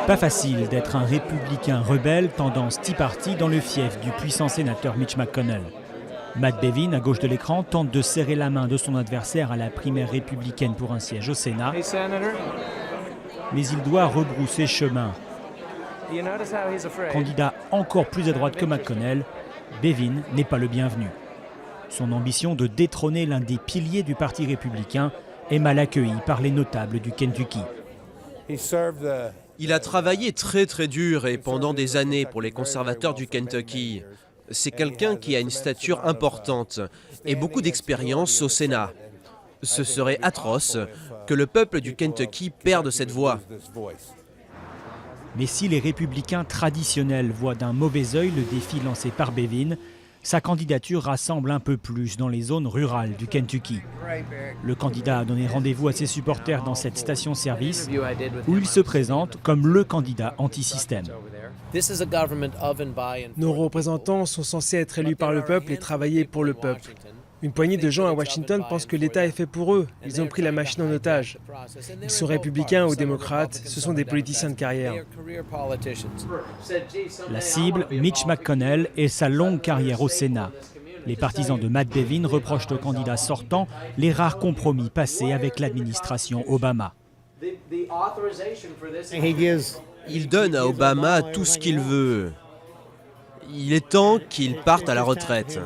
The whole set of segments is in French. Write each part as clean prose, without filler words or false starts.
Pas facile d'être un républicain rebelle tendance Tea Party dans le fief du puissant sénateur Mitch McConnell. Matt Bevin, à gauche de l'écran, tente de serrer la main de son adversaire à la primaire républicaine pour un siège au Sénat. Mais il doit rebrousser chemin. Candidat encore plus à droite que McConnell, Bevin n'est pas le bienvenu. Son ambition de détrôner l'un des piliers du Parti républicain est mal accueillie par les notables du Kentucky. Il a travaillé très dur et pendant des années pour les conservateurs du Kentucky. C'est quelqu'un qui a une stature importante et beaucoup d'expérience au Sénat. Ce serait atroce que le peuple du Kentucky perde cette voix. Mais si les républicains traditionnels voient d'un mauvais œil le défi lancé par Bevin, sa candidature rassemble un peu plus dans les zones rurales du Kentucky. Le candidat a donné rendez-vous à ses supporters dans cette station-service où il se présente comme le candidat anti-système. Nos représentants sont censés être élus par le peuple et travailler pour le peuple. Une poignée de gens à Washington pensent que l'État est fait pour eux. Ils ont pris la machine en otage. Ils sont républicains ou démocrates, ce sont des politiciens de carrière. La cible, Mitch McConnell et sa longue carrière au Sénat. Les partisans de Matt Bevin reprochent au candidat sortant les rares compromis passés avec l'administration Obama. Il donne à Obama tout ce qu'il veut. Il est temps qu'il parte à la retraite.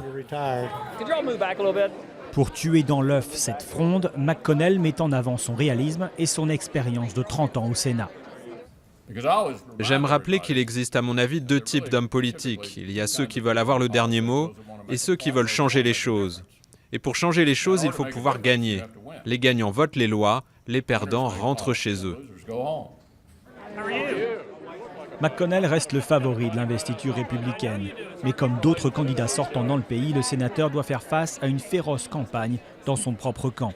Pour tuer dans l'œuf cette fronde, McConnell met en avant son réalisme et son expérience de 30 ans au Sénat. J'aime rappeler qu'il existe à mon avis deux types d'hommes politiques. Il y a ceux qui veulent avoir le dernier mot et ceux qui veulent changer les choses. Et pour changer les choses, il faut pouvoir gagner. Les gagnants votent les lois, les perdants rentrent chez eux. McConnell reste le favori de l'investiture républicaine. Mais comme d'autres candidats sortants dans le pays, le sénateur doit faire face à une féroce campagne dans son propre camp.